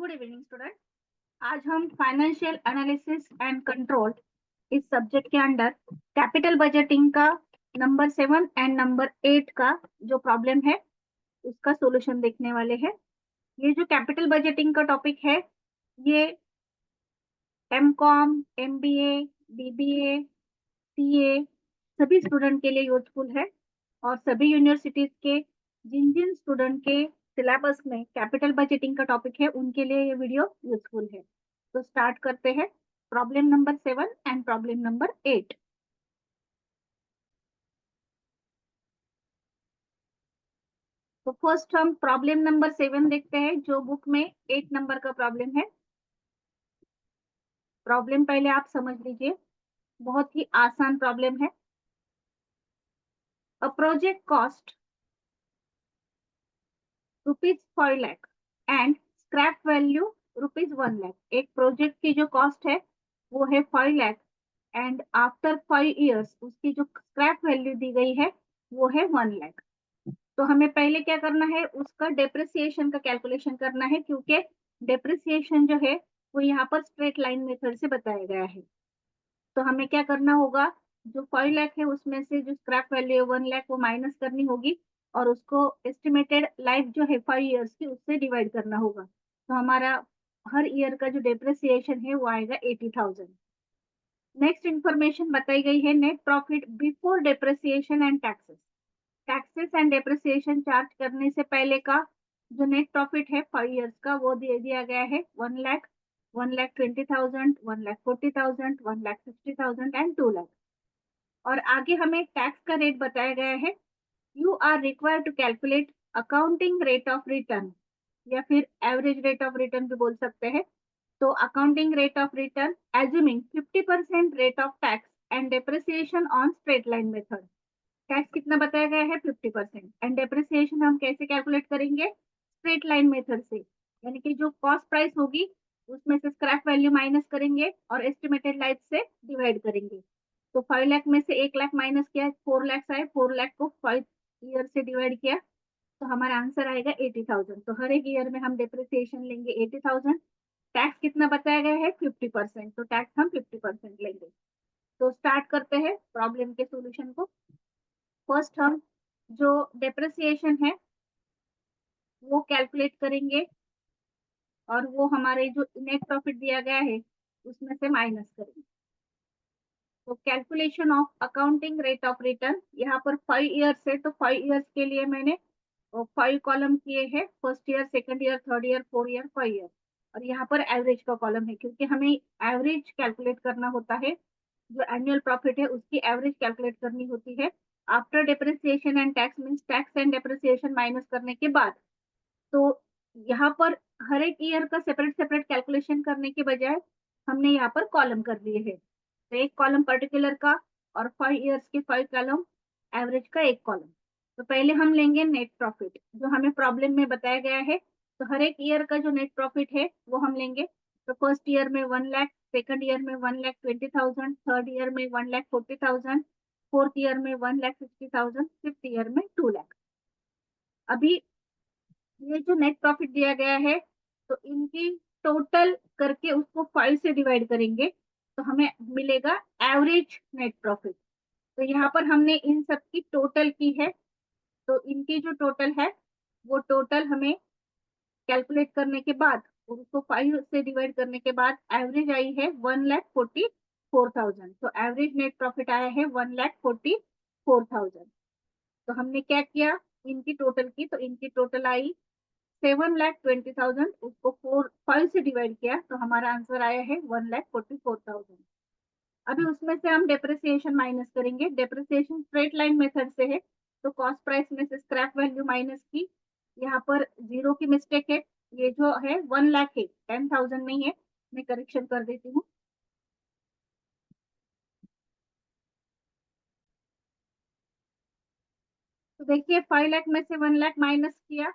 Good evening student. आज हम financial analysis and control इस सब्जेक्ट के अंडर कैपिटल बजटिंग का नंबर 7 एंड नंबर 8 का जो प्रॉब्लम है उसका सॉल्यूशन देखने वाले हैं। ये जो कैपिटल बजटिंग का टॉपिक है ये एमकॉम, एमबीए, बीबीए, सीए सभी स्टूडेंट के लिए यूजफुल है और सभी यूनिवर्सिटीज के जिन जिन स्टूडेंट के सिलेबस में कैपिटल बजटिंग का टॉपिक है उनके लिए ये वीडियो यूजफुल है। तो स्टार्ट करते हैं problem number 7 and problem number 8। तो फर्स्ट हम प्रॉब्लम नंबर 7 देखते हैं जो बुक में 8 नंबर का प्रॉब्लम है। प्रॉब्लम पहले आप समझ लीजिए, बहुत ही आसान प्रॉब्लम है। A project cost ₹5 lakh and scrap value ₹1 lakh. एक प्रोजेक्ट की जो कॉस्ट है वो है 5 लाख एंड आफ्टर 5 इयर्स उसकी जो स्क्रैप वैल्यू दी गई है वो है 1 लाख। तो हमें पहले क्या करना है, उसका डेप्रिसिएशन का कैलकुलेशन करना है क्योंकि डेप्रिसिएशन जो है वो यहाँ पर स्ट्रेट लाइन मेथड से बताया गया है। तो हमें क्या करना होगा, जो 5 लाख है उसमें से जो स्क्रैप वैल्यू है 1 लाख वो माइनस करनी होगी और उसको एस्टिमेटेड लाइफ जो है 5 इयर्स की उससे डिवाइड करना होगा। तो हमारा हर ईयर का जो डेप्रिसिएशन है वो आएगा 80,000। नेक्स्ट इंफॉर्मेशन बताई गई है net profit before depreciation and taxes. Taxes and depreciation charge करने से पहले का जो नेट प्रॉफिट है 5 इयर्स का वो दे दिया गया है 1 लाख, 1,20,000, 1,40,000, 1,60,000 एंड 2 लाख। और आगे हमें टैक्स का रेट बताया गया है। You are required to calculate accounting rate of return या फिर एवरेज रेट ऑफ रिटर्न भी बोल सकते हैं। तो accounting rate of return assuming 50% rate of tax and depreciation on straight line method. Tax कितना बताया गया है 50% एंड डेप्रिसिएशन हम कैसे कैलकुलेट करेंगे, स्ट्रेट लाइन मेथड से, यानी कि जो कॉस्ट प्राइस होगी उसमें से स्क्रैप वैल्यू माइनस करेंगे और एस्टिमेटेड लाइफ से डिवाइड करेंगे। तो 5 लाख में से 1 लाख माइनस किया 4 लाख आए, 4 लाख को 5 ईयर से डिवाइड किया तो हमारा आंसर आएगा 80,000। तो हर एक ईयर में हम डेप्रिसिएशन लेंगे 80,000। टैक्स कितना बताया गया है 50%, तो टैक्स हम 50% लेंगे। तो स्टार्ट करते हैं प्रॉब्लम के सॉल्यूशन को। फर्स्ट हम जो डेप्रिसिएशन है वो कैलकुलेट करेंगे और वो हमारे जो नेट प्रॉफिट दिया गया है उसमें से माइनस करेंगे। तो calculation of accounting rate of return, यहाँ पर 5 इयर्स है तो 5 इयर्स के लिए मैंने 5 कॉलम किए हैं, first year, second year, third year, 4 year, 5 year. और यहाँ पर एवरेज का कॉलम है क्योंकि हमें एवरेज कैलकुलेट करना होता है। जो एनुअल प्रॉफिट है उसकी एवरेज कैलकुलेट करनी होती है after depreciation and tax, means tax and depreciation minus करने के बाद। तो यहाँ पर हर एक ईयर का सेपरेट सेपरेट कैलकुलेशन करने के बजाय हमने यहाँ पर कॉलम कर लिए हैं। तो एक कॉलम पर्टिकुलर का और 5 इयर्स के 5 कॉलम, एवरेज का एक कॉलम। तो पहले हम लेंगे नेट प्रॉफिट जो हमें प्रॉब्लम में बताया गया है। तो हर एक ईयर का जो नेट प्रॉफिट है वो हम लेंगे। तो फर्स्ट ईयर में 1 लाख, सेकंड ईयर में 1,20,000, थर्ड ईयर में 1,40,000, फोर्थ ईयर में 1,60,000, फिफ्थ ईयर में 2 लाख। अभी ये जो नेट प्रॉफिट दिया गया है तो इनकी टोटल करके उसको 5 से डिवाइड करेंगे तो हमें मिलेगा एवरेज नेट प्रॉफिट। तो यहाँ पर हमने इन सब की टोटल की है। तो इनकी जो टोटल है वो टोटल हमें कैलकुलेट करने के बाद उसको 5 से डिवाइड करने के बाद एवरेज आई है 1,44,000। तो एवरेज नेट प्रॉफिट आया है 1,44,000। तो हमने क्या किया, इनकी टोटल की, तो इनकी टोटल आई 7,20,000, उसको 5 से डिवाइड किया तो हमारा आंसर आया है 1,44,000। अभी उसमें से हम डेप्रिसिएशन माइनस करेंगे। डेप्रिसिएशन स्ट्रेट लाइन मेथड से है तो कॉस्ट प्राइस में से स्क्रैप वैल्यू माइनस की, यहाँ पर जीरो की मिस्टेक है, ये जो है 1 लाख है, 10,000 नहीं है, मैं करेक्शन कर देती हूँ। तो देखिए 5 लाख में से 1 लाख माइनस किया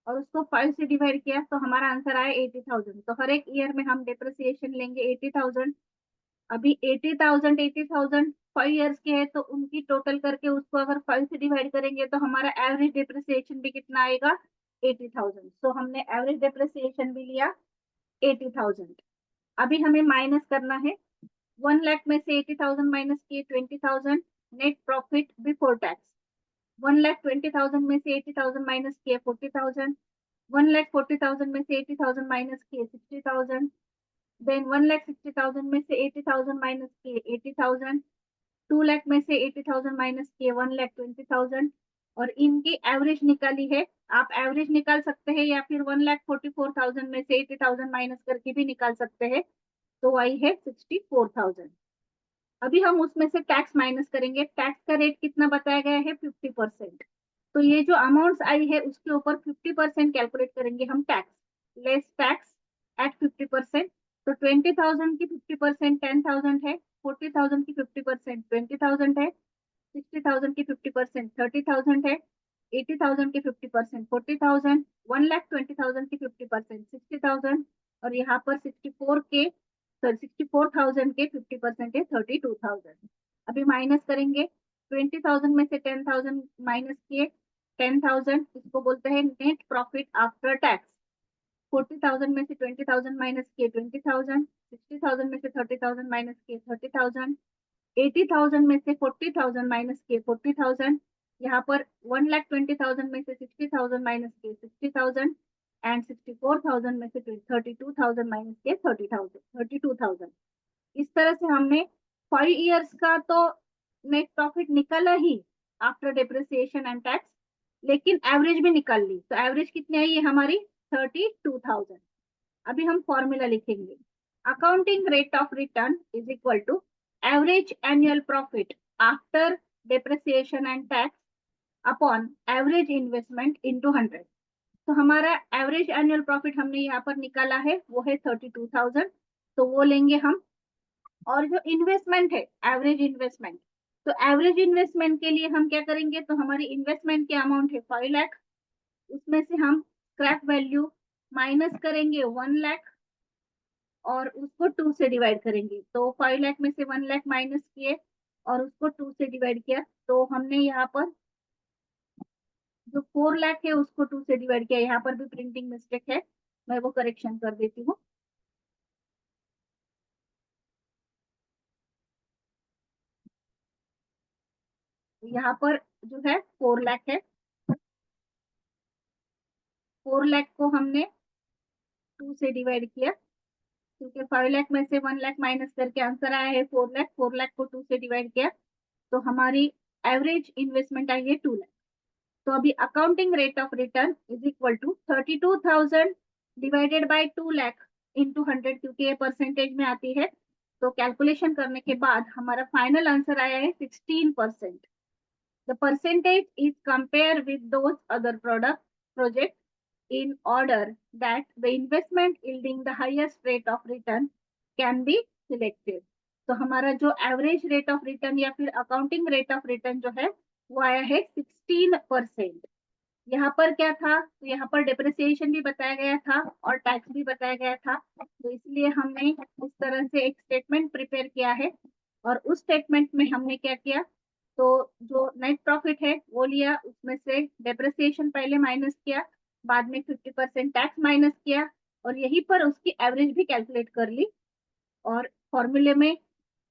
और उसको 5 से डिवाइड किया तो हमारा आंसर आया 80,000। तो हर एक ईयर में हम डेप्रिसिएशन लेंगे 80,000। अभी 80,000 80,000 5 इयर्स के है तो उनकी टोटल करके उसको अगर 5 से डिवाइड करेंगे तो हमारा एवरेज डिप्रिसिएशन भी कितना आएगा, 80,000। सो हमने एवरेज डेप्रिसिएशन भी लिया 80,000। अभी हमें माइनस करना है 1 लाख में से 80,000 माइनस किए 20,000 नेट प्रॉफिट बिफोर टैक्स। 1,20,000 में से 80,000 माइनस किए 40,000। 1,40,000 में से 80,000 माइनस किए 60,000। देन 1,60,000 में से 80,000 माइनस किए 80,000। 2 लाख में से 80,000 माइनस किए 1,20,000 और इनकी एवरेज निकाली है। आप एवरेज निकाल सकते हैं या फिर 1,44,000 में से 80,000 माइनस करके भी निकाल सकते हैं। तो आई है 64,000। अभी हम उसमें से टैक्स माइनस करेंगे। टैक्स का रेट कितना बताया गया है 50%। तो ये जो अमाउंट्स आई है उसके ऊपर 50% कैलकुलेट करेंगे हम टैक्स। Less tax at 50%। तो 20,000 की 50% 10,000 है। 40,000 की 50% 20,000 है। 60,000 की 50% 30,000 है। 80,000 की 50% 40,000। 1,20,000 की 50% 60,000 और यहाँ पर 64,000 के 50% है 32,000। अभी माइनस करेंगे 20,000 में से 10,000 माइनस किए 10,000, इसको बोलते हैं नेट प्रॉफिट आफ्टर टैक्स। 40,000 में से 20,000 माइनस किए 20,000। 60,000 में से 30,000 माइनस किए 30,000। 80,000 में से 40,000 माइनस किए 40,000। यहाँ पर 1,20,000 में से 60,000 माइनस किए 60,000 एंड 64,000 में से 32,000 माइनस किए 32,000। इस तरह से हमने 5 इयर्स का तो नेट प्रॉफिट निकाला ही आफ्टर डिप्रिसिएशन एंड टैक्स, लेकिन एवरेज भी निकाल ली। तो एवरेज कितनी आई है हमारी 32,000। अभी हम फॉर्मूला लिखेंगे। Accounting rate of return is equal to average annual profit after depreciation and tax upon average investment into 100। तो हमारा एवरेज एनुअल प्रॉफिट हमने यहाँ पर निकाला है वो है 32,000। तो वो लेंगे हम। और जो इन्वेस्टमेंट है एवरेज इन्वेस्टमेंट, तो एवरेज इन्वेस्टमेंट के लिए हम क्या करेंगे, तो हमारी इन्वेस्टमेंट की अमाउंट है 5 लाख। उसमें से हम स्क्रैप वैल्यू माइनस करेंगे 1 लाख और उसको 2 से डिवाइड करेंगे। तो 5 लाख में से 1 लाख माइनस किए और उसको 2 से डिवाइड किया। तो हमने यहाँ पर जो 4 लाख है उसको 2 से डिवाइड किया। यहाँ पर भी प्रिंटिंग मिस्टेक है, मैं वो करेक्शन कर देती हूँ। यहाँ पर जो है 4 लाख है। 4 लाख को हमने 2 से डिवाइड किया क्योंकि 5 लाख में से 1 लाख माइनस करके आंसर आया है 4 लाख। 4 लाख को 2 से डिवाइड किया तो हमारी एवरेज इन्वेस्टमेंट आई है 2 लाख। तो अभी accounting rate of return is equal to 32,000 divided by 2 lakh into 100 क्योंकि ये परसेंटेज में आती है। तो कैलकुलेशन करने के बाद हमारा फाइनल आंसर आया है 16%। The percentage is compare with those other product project in order that the investment yielding the highest rate of return can be selected। तो हमारा जो एवरेज रेट ऑफ रिटर्न या फिर अकाउंटिंग रेट ऑफ रिटर्न जो है वो आया है 16%। यहाँ पर क्या था, तो यहाँ पर डिप्रिसिएशन भी बताया गया था और टैक्स भी बताया गया था। तो इसलिए हमने इस तरह से एक स्टेटमेंट प्रिपेयर किया है और उस स्टेटमेंट में हमने क्या किया, तो जो नेट प्रॉफिट है वो लिया, उसमें से डेप्रिसिएशन पहले माइनस किया, बाद में 50% टैक्स माइनस किया और यहीं पर उसकी एवरेज भी कैलकुलेट कर ली और फॉर्मूले में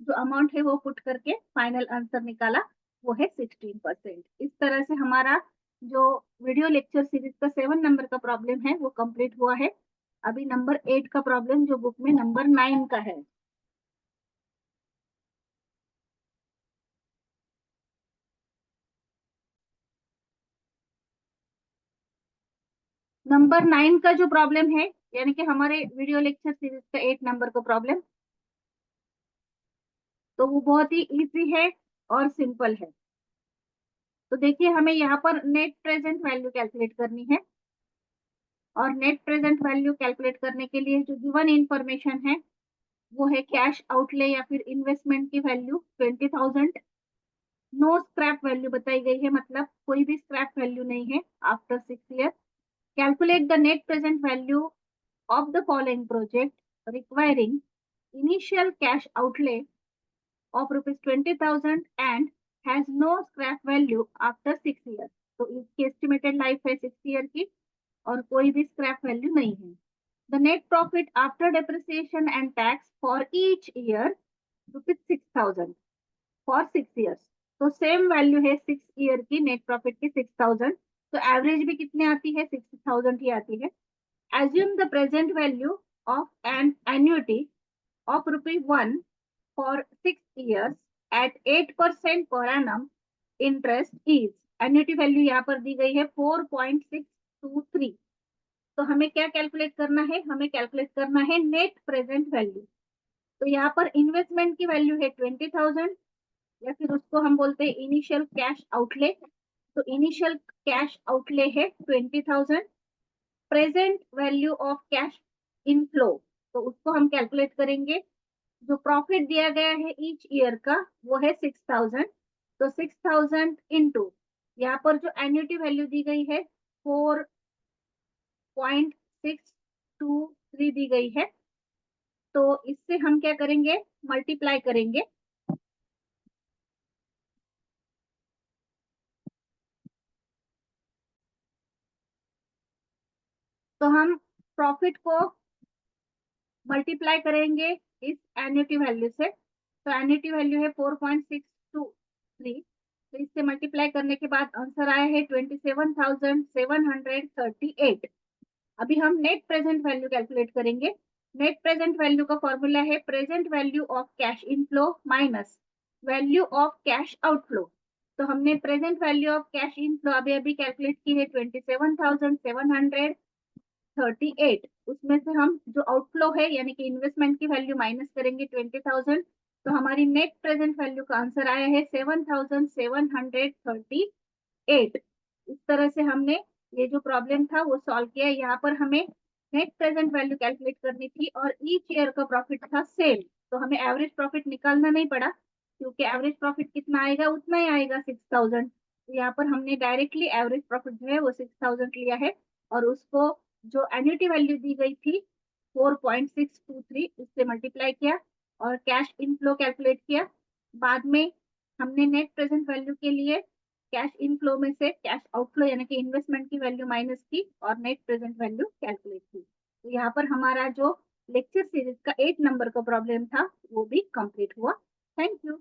जो अमाउंट है वो पुट करके फाइनल आंसर निकाला, वो है 16%। इस तरह से हमारा जो वीडियो लेक्चर सीरीज का 7 नंबर का प्रॉब्लम है वो कंप्लीट हुआ है। अभी नंबर 8 का प्रॉब्लम जो बुक में नंबर 9 का है। नंबर 9 का जो प्रॉब्लम है, यानी कि हमारे वीडियो लेक्चर सीरीज का 8 नंबर का प्रॉब्लम, तो वो बहुत ही इजी है और सिंपल है। तो देखिए हमें यहाँ पर नेट प्रेजेंट वैल्यू कैलकुलेट करनी है और नेट प्रेजेंट वैल्यू कैलकुलेट करने के लिए जो गिवन इंफॉर्मेशन है वो है कैश आउटले या फिर इन्वेस्टमेंट की वैल्यू 20,000। नो स्क्रैप वैल्यू बताई गई है, मतलब कोई भी स्क्रैप वैल्यू नहीं है after 6 year. Calculate the net present value of the following project requiring initial cash outlay of rupees 20,000 and has no scrap value after 6 years। तो इसकी एस्टिमेटेड लाइफ है 6 ईयर की और कोई भी स्क्रैप वैल्यू नहीं है। The net profit after depreciation and tax for each year ₹6,000 for 6 years। तो सेम वैल्यू है 6 year की नेट प्रॉफिट की 6,000। तो एवरेज भी कितने आती है, 60,000 ही आती है। Assume the present value of an annuity of ₹1 for 6 years at 8% per annum interest is, annuity value यहाँ पर दी गई है 4.623। तो हमें क्या कैलकुलेट करना है, हमें कैलकुलेट करना है नेट प्रेजेंट वैल्यू। तो यहाँ पर इन्वेस्टमेंट की वैल्यू है 20,000, या फिर उसको हम बोलते हैं इनिशियल कैश आउटले। तो इनिशियल कैश आउटले है 20,000। Present value of cash inflow, तो उसको हम कैलकुलेट करेंगे। जो प्रॉफिट दिया गया है ईच ईयर का वो है 6,000। तो 6,000 इंटू यहाँ पर जो एन्युटी वैल्यू दी गई है 4.623 दी गई है। तो इससे हम क्या करेंगे, मल्टीप्लाई करेंगे। तो हम प्रॉफिट को मल्टीप्लाई करेंगे इस एन्युटी वैल्यू से। तो एन्युटी वैल्यू है 4.623। तो इससे मल्टीप्लाई करने के बाद आंसर आया है 27,738। अभी हम नेट प्रेजेंट वैल्यू कैलकुलेट करेंगे। नेट प्रेजेंट वैल्यू का फॉर्मूला है present value of cash inflow minus value of cash outflow. तो हमने present value of cash inflow अभी अभी कैलकुलेट की है 27,738। उसमें से हम जो आउटफ्लो है यानी कि इन्वेस्टमेंट की वैल्यू माइनस करेंगे 20,000। तो हमारी नेट प्रेजेंट वैल्यू का आंसर आया है 7,738। इस तरह से हमने ये जो प्रॉब्लम था वो सॉल्व किया। यहाँ पर हमें नेट प्रेजेंट वैल्यू कैलकुलेट करनी थी और ईच ईयर का प्रॉफिट था सेम। तो हमें एवरेज प्रॉफिट निकालना नहीं पड़ा, क्योंकि एवरेज प्रॉफिट कितना आएगा उतना ही आएगा 6,000। तो यहाँ पर हमने डायरेक्टली एवरेज प्रॉफिट जो है वो 6,000 लिया है, और उसको जो एन्युटी वैल्यू दी गई थी 4.623 उससे मल्टीप्लाई किया और कैश इनफ्लो कैलकुलेट किया। बाद में हमने नेट प्रेजेंट वैल्यू के लिए कैश इनफ्लो में से कैश आउटफ्लो यानी कि इन्वेस्टमेंट की वैल्यू माइनस की और नेट प्रेजेंट वैल्यू कैलकुलेट की। तो यहाँ पर हमारा जो लेक्चर सीरीज का 8 नंबर का प्रॉब्लम था वो भी कंप्लीट हुआ। Thank you.